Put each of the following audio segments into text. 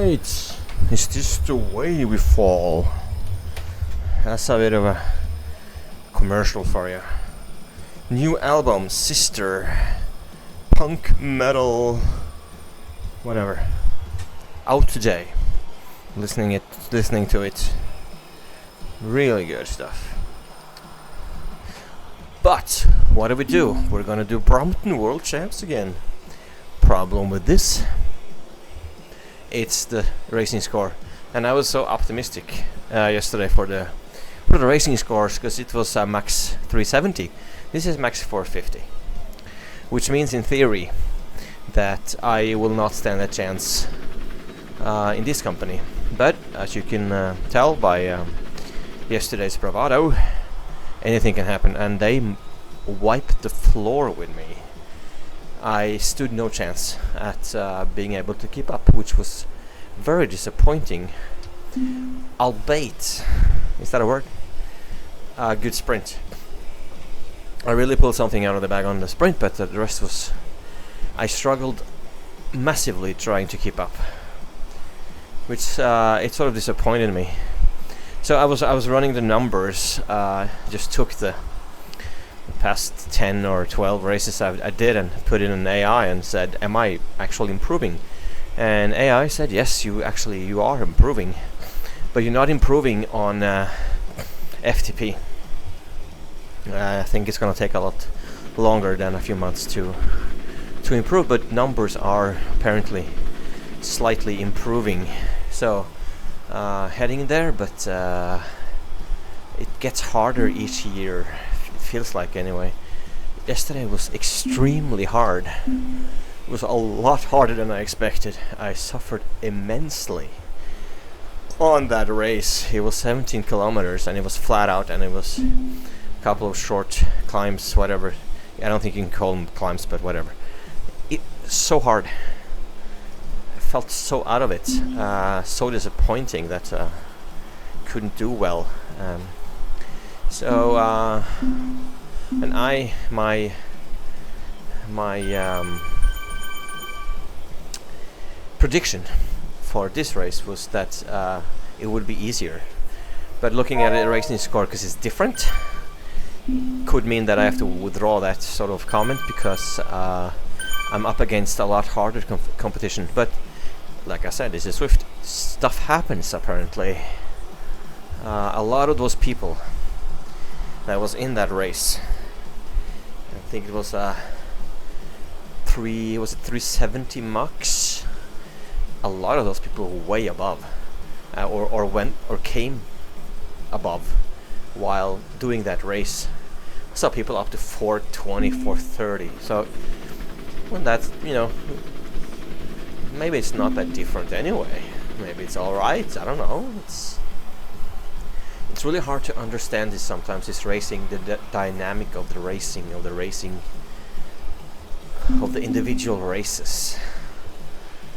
Alright, is this the way we fall? That's a bit of a commercial for you. New album, Sister, punk metal, whatever, out today. Listening to it, really good stuff. But what do? We're gonna do Brompton World Champs again. Problem with this, it's the racing score, and I was so optimistic yesterday for the racing scores because it was max 370. This is max 450, which means in theory that I will not stand a chance in this company. But as you can tell by yesterday's bravado, anything can happen, and they wiped the floor with me. I stood no chance at being able to keep up, which was very disappointing. Albeit, is that a word? Good sprint. I really pulled something out of the bag on the sprint, but the rest was... I struggled massively trying to keep up, which it sort of disappointed me. So I was running the numbers, just took the past 10 or 12 races I did and put in an AI and said, am I actually improving? And AI said, yes, you are improving, but you're not improving on FTP. I think it's going to take a lot longer than a few months to improve, but numbers are apparently slightly improving. So heading there, but it gets harder each year. Feels like, anyway. Yesterday was extremely hard. It was a lot harder than I expected. I suffered immensely on that race. It was 17 kilometers and it was flat out, and it was a couple of short climbs, whatever. I don't think you can call them climbs, but whatever. It was so hard. I felt so out of it. So disappointing that couldn't do well. And my prediction for this race was that it would be easier. But looking at the racing score, because it's different, could mean that I have to withdraw that sort of comment, because I'm up against a lot harder competition. But like I said, this is Swift. Stuff happens apparently. A lot of those people that was in that race, I think it was a 370 max. A lot of those people were way above, or came above while doing that race. I saw people up to 420, 430. So when that's, maybe it's not that different anyway. Maybe it's all right. I don't know. It's really hard to understand this sometimes, this racing, the dynamic of the racing, of the individual races.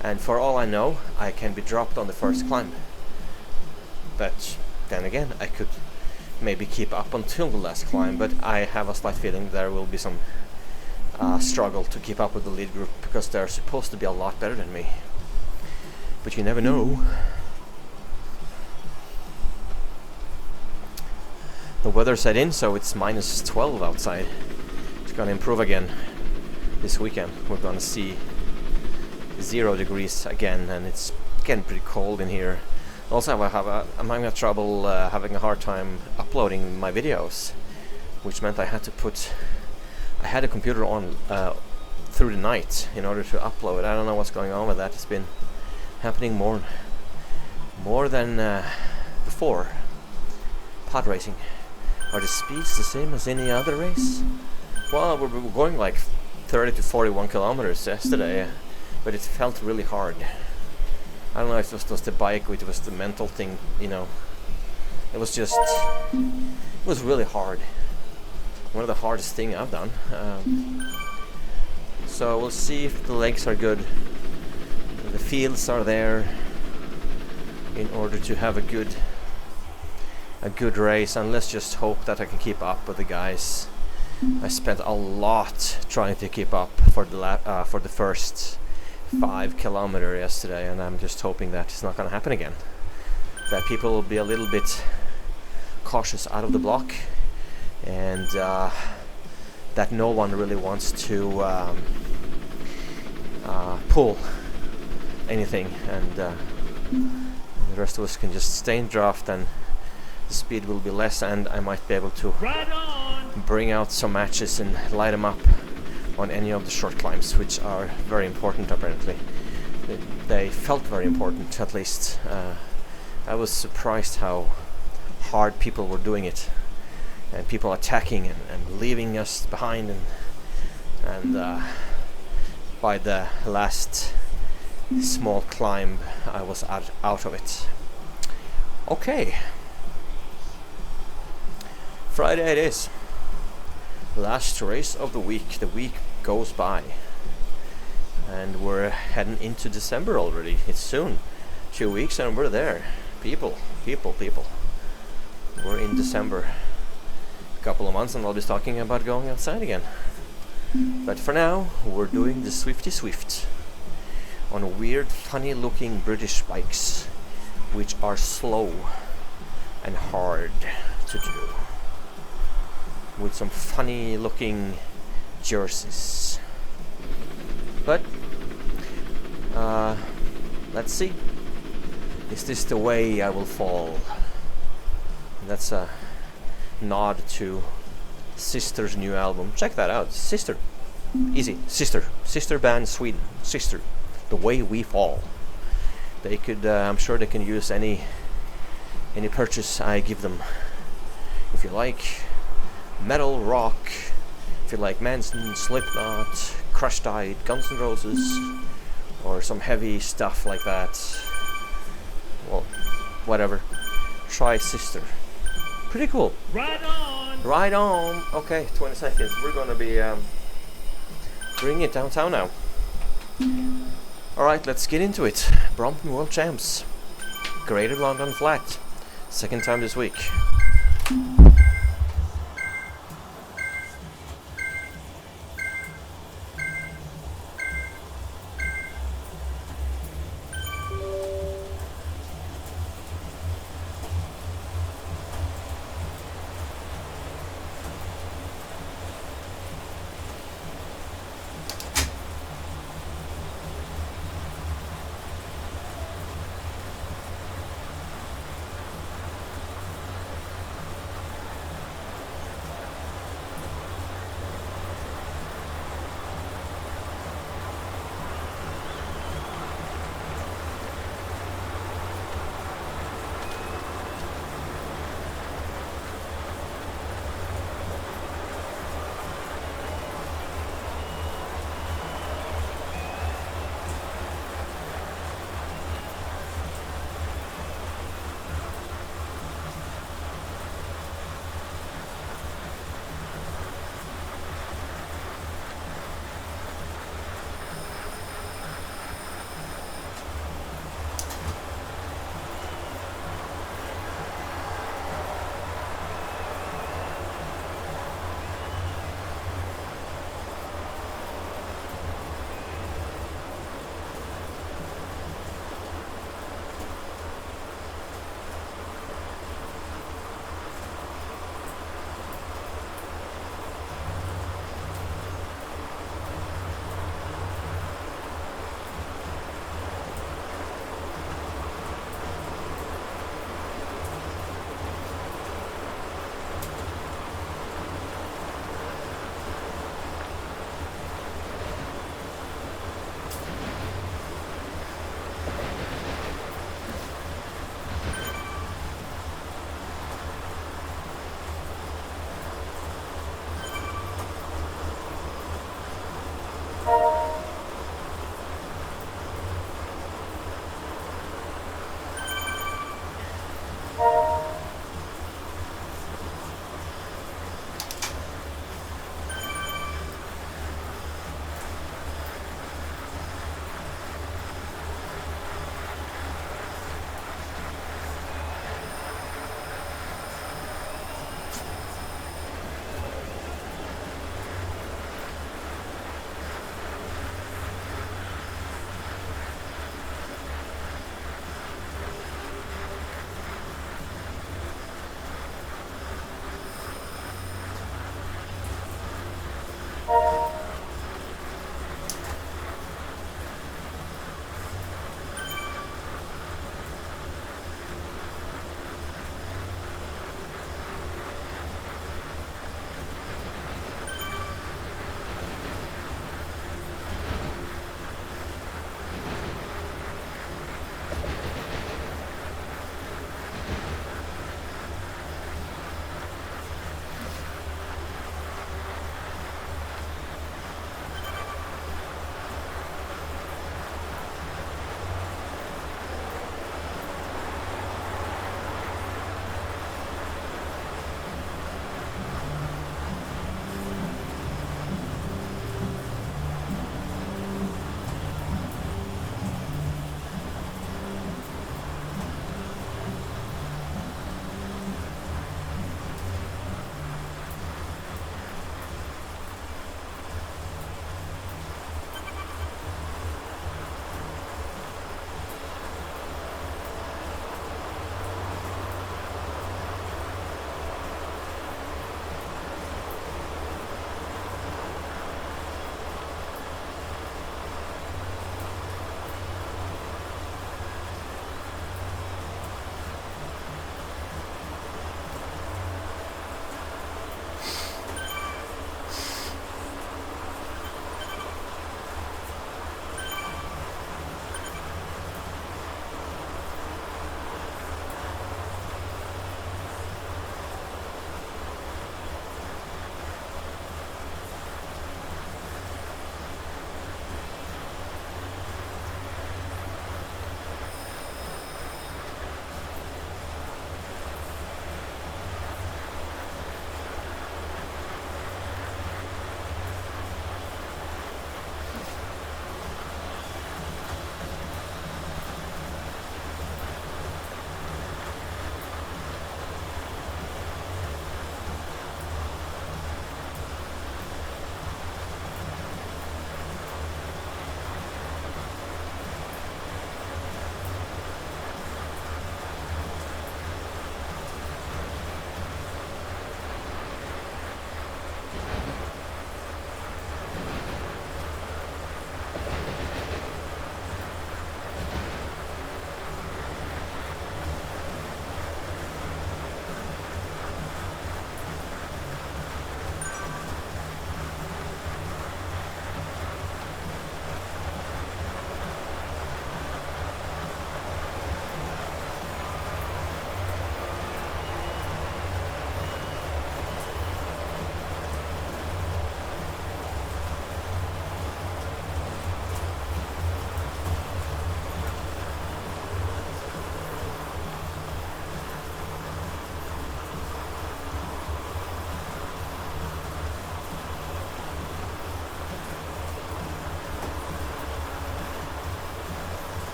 And for all I know, I can be dropped on the first climb. But then again, I could maybe keep up until the last climb, but I have a slight feeling there will be some struggle to keep up with the lead group, because they're supposed to be a lot better than me. But you never know. The weather set in, so it's minus 12 outside. It's gonna improve again this weekend. We're gonna see 0 degrees again, and it's getting pretty cold in here. Also, I'm having trouble having a hard time uploading my videos, which meant I had a computer on through the night in order to upload. I don't know what's going on with that. It's been happening more than before. Pod racing. Are the speeds the same as any other race? Well, we were going like 30 to 41 kilometers yesterday, but it felt really hard. I don't know if it was the bike, or it was the mental thing, It was really hard. One of the hardest things I've done. So we'll see if the legs are good. The fields are there in order to have a good race, and let's just hope that I can keep up with the guys. I spent a lot trying to keep up for the first 5 kilometers yesterday, and I'm just hoping that it's not going to happen again. That people will be a little bit cautious out of the block, and that no one really wants to pull anything, and the rest of us can just stay in draft, and the speed will be less, and I might be able to bring out some matches and light them up on any of the short climbs, which are very important apparently. They felt very important, at least. I was surprised how hard people were doing it, and people attacking and leaving us behind, and by the last small climb I was out of it. Okay, Friday it is. Last race of the week. The week goes by, and we're heading into December already. It's soon, 2 weeks, and we're there. People. We're in December. A couple of months, and I'll be talking about going outside again. But for now, we're doing the Swifty Swift on weird, funny-looking British bikes, which are slow and hard to do, with some funny looking jerseys. But let's see. Is this the way I will fall? That's a nod to Sister's new album. Check that out. Sister. Easy. Sister band Sweden. Sister. The Way We Fall. They could I'm sure they can use any purchase I give them. If you like metal, rock, if you like Manson, Slipknot, Crush Diet, Guns N' Roses, or some heavy stuff like that, well, whatever, try Sister. Pretty cool. Right on. Okay, 20 seconds. We're gonna be bringing it downtown now. Alright, let's get into it. Brompton World Champs, Greater London Flat, second time this week.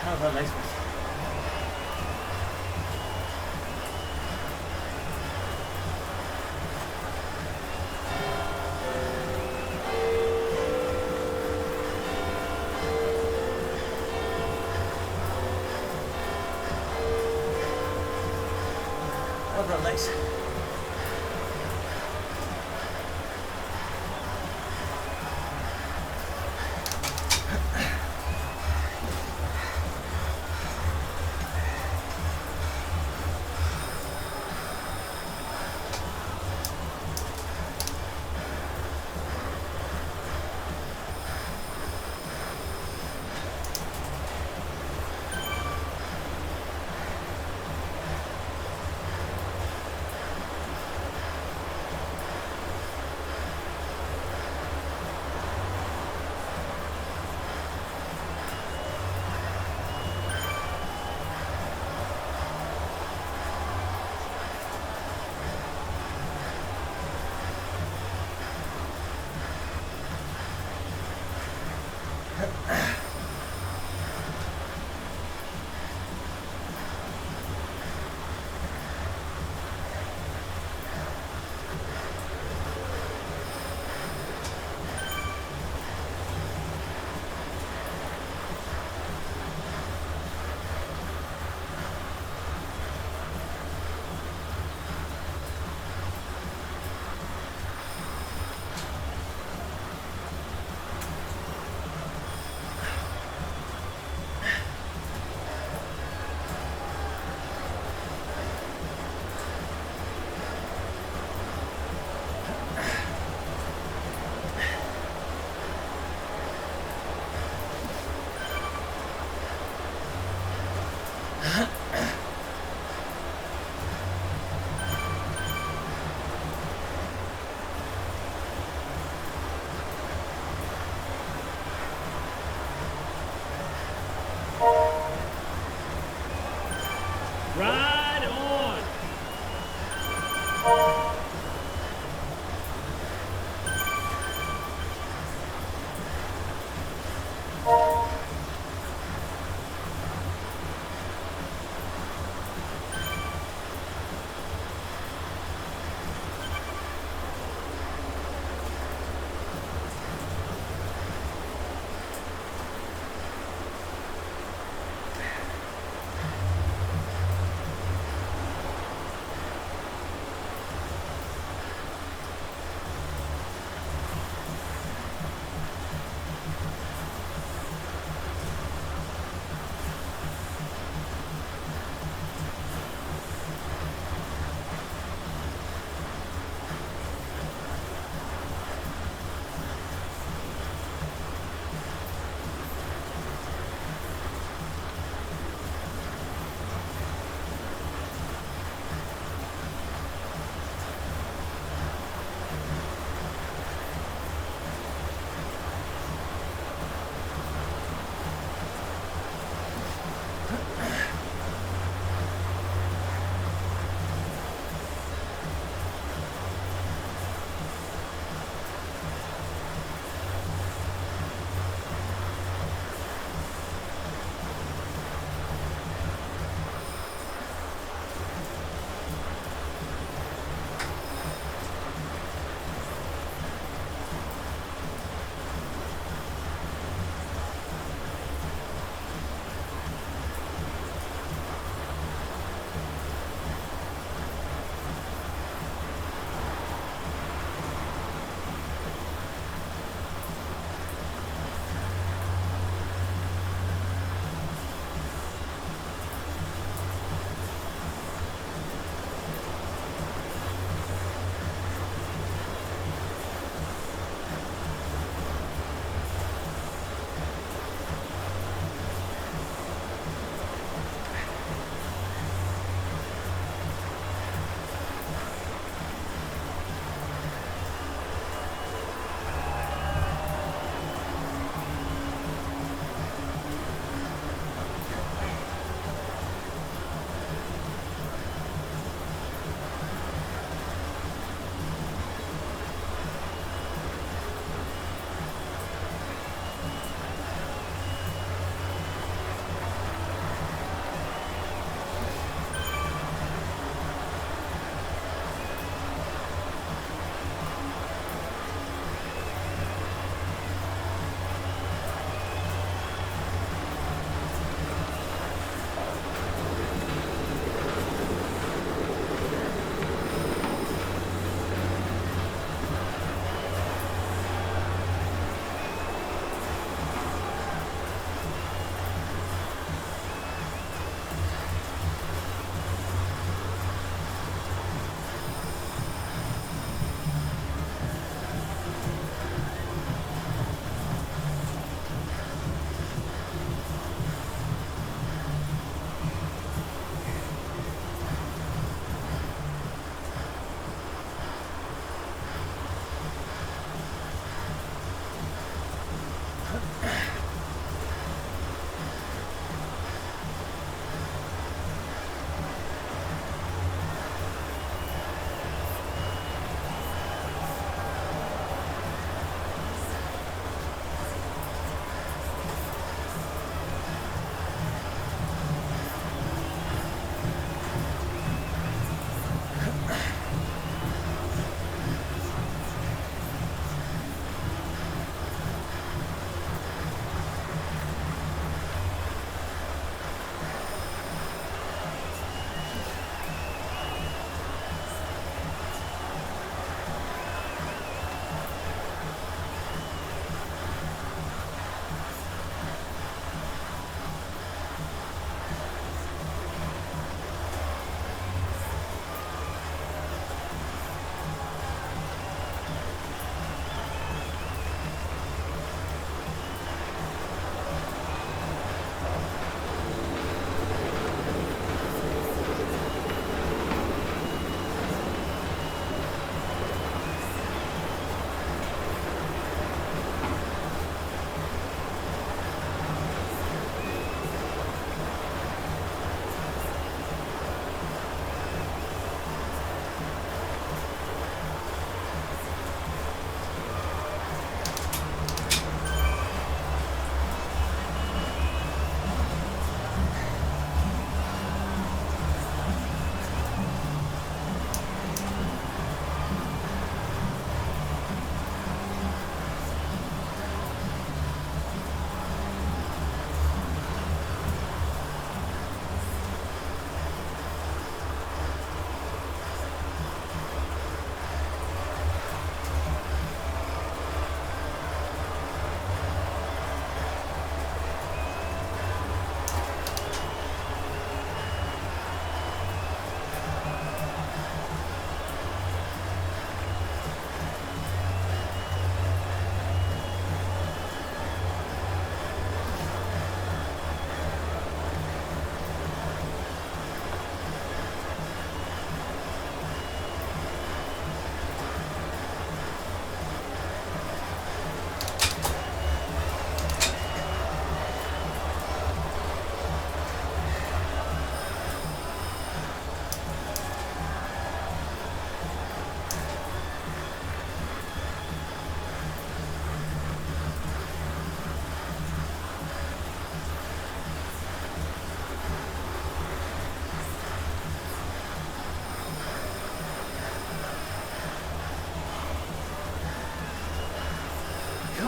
How's that nice one? How's that nice?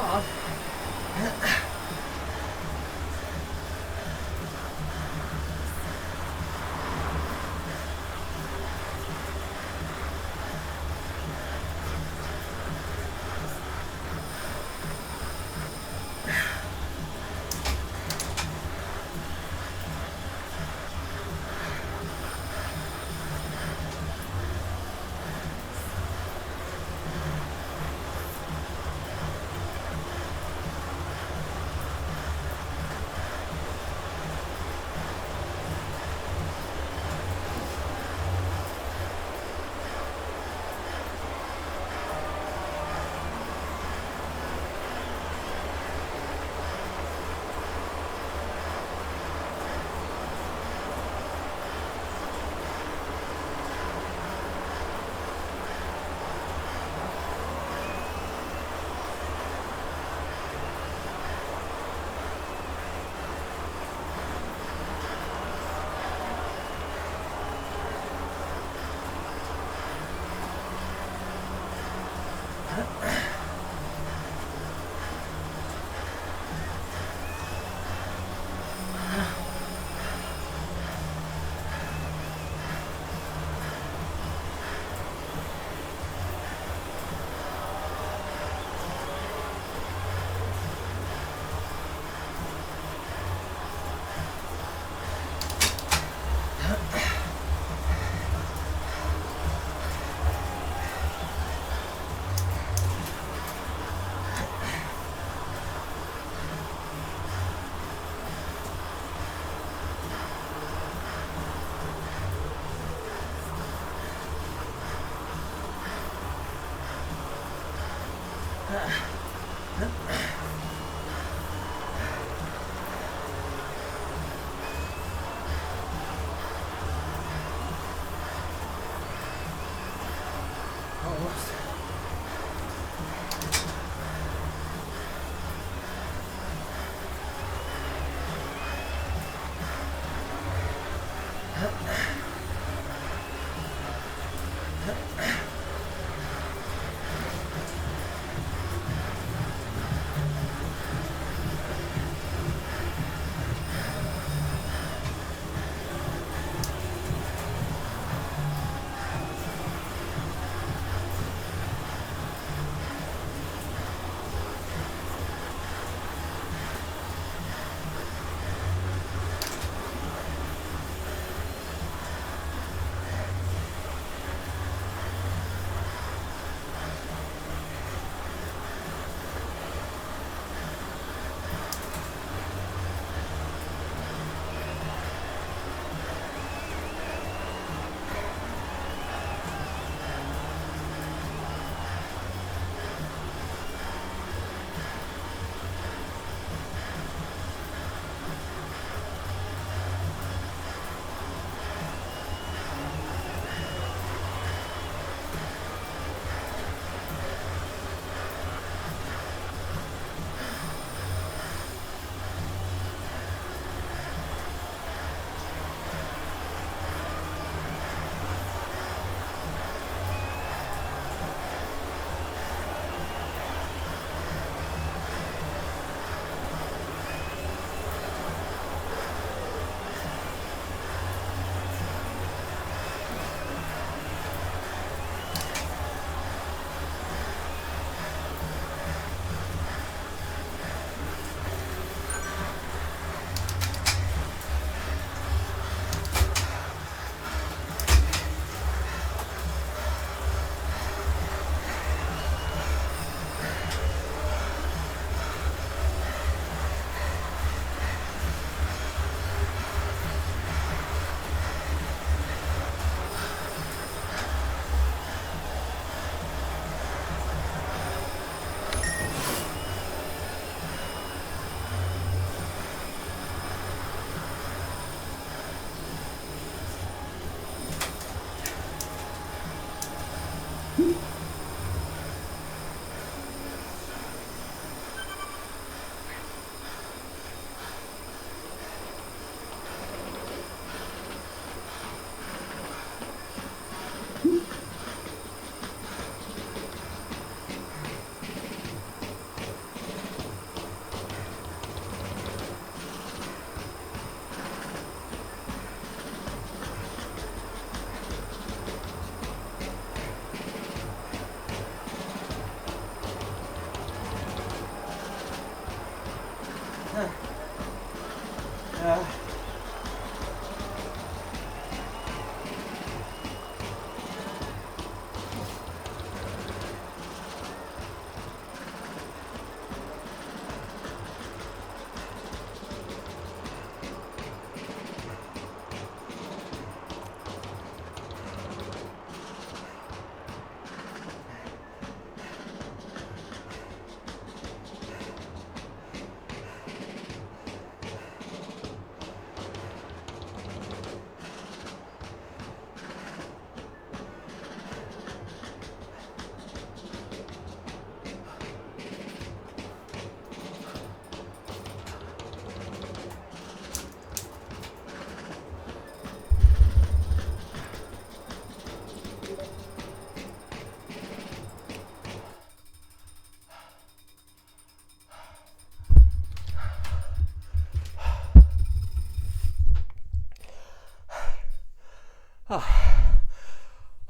God.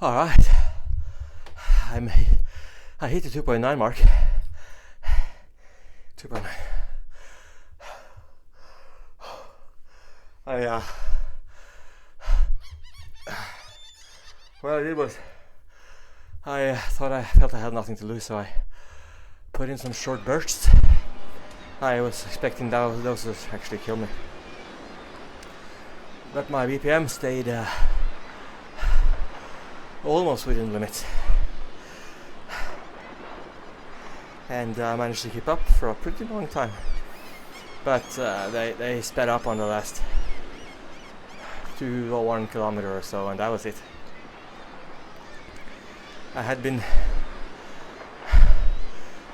All right, I hit the 2.9 mark. 2.9. What I did was I thought I felt I had nothing to lose, so I put in some short bursts. I was expecting those to actually kill me, but my BPM stayed almost within limits, and I managed to keep up for a pretty long time. But they sped up on the last 2 or 1 kilometer or so, and that was it. I had been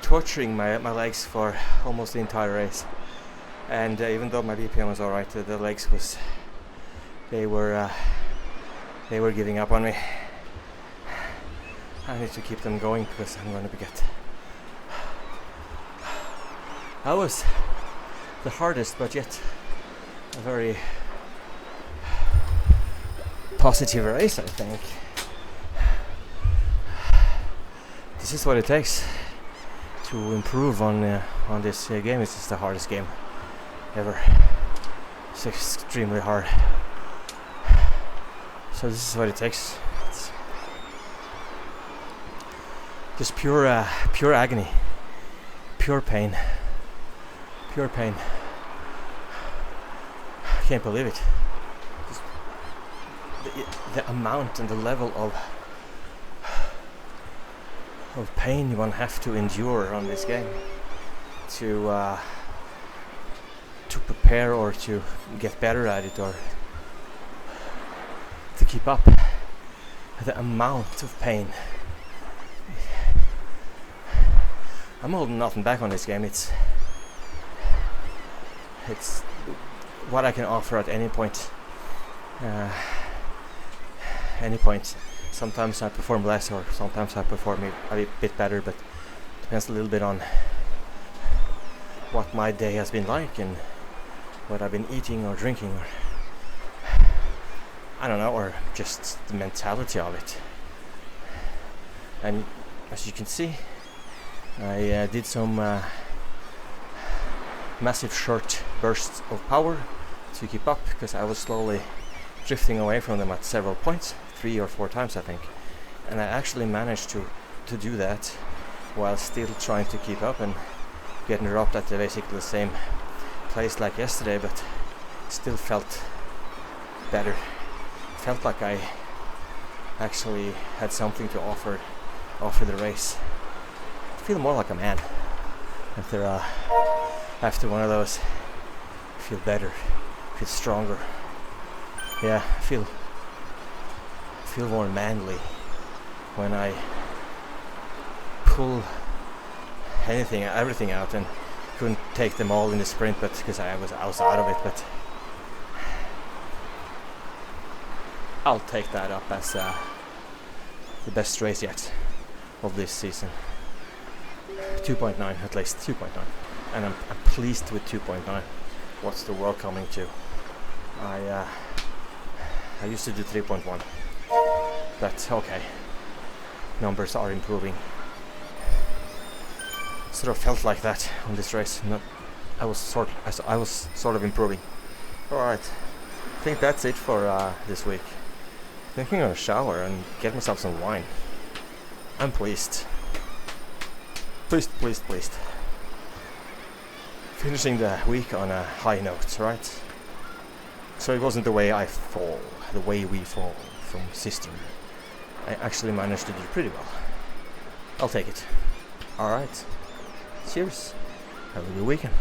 torturing my legs for almost the entire race, and even though my BPM was alright, the legs they were giving up on me. I need to keep them going because I'm going to get. That was the hardest, but yet a very positive race, I think. This is what it takes to improve on this game. This is the hardest game ever. It's extremely hard. So this is what it takes. It's just pure agony, pure pain. I can't believe it. Just the amount and the level of pain one have to endure on this game to prepare or to get better at it or to keep up. The amount of pain. I'm holding nothing back on this game. It's what I can offer at any point. Sometimes I perform less, or sometimes I perform a bit better, but depends a little bit on what my day has been like and what I've been eating or drinking, or I don't know, or just the mentality of it. And as you can see, I did some massive short bursts of power to keep up, because I was slowly drifting away from them at several points, 3 or 4 times I think, and I actually managed to do that while still trying to keep up and getting dropped at basically the same place like yesterday, but still felt better. Felt like I actually had something to offer the race. I feel more like a man after one of those. I feel better, feel stronger. Yeah, I feel more manly when I pull everything out, and couldn't take them all in the sprint, but because I was out of it. But I'll take that up as the best race yet of this season. 2.9 at least, 2.9, and I'm pleased with 2.9. What's the world coming to? I used to do 3.1, but okay, numbers are improving. Sort of felt like that on this race, I was sort of improving. All right, I think that's it for this week. Thinking of a shower and get myself some wine. I'm pleased. Pleased. Finishing the week on a high note, right? So it wasn't the way we fall from Sister. I actually managed to do pretty well. I'll take it. Alright. Cheers. Have a good weekend.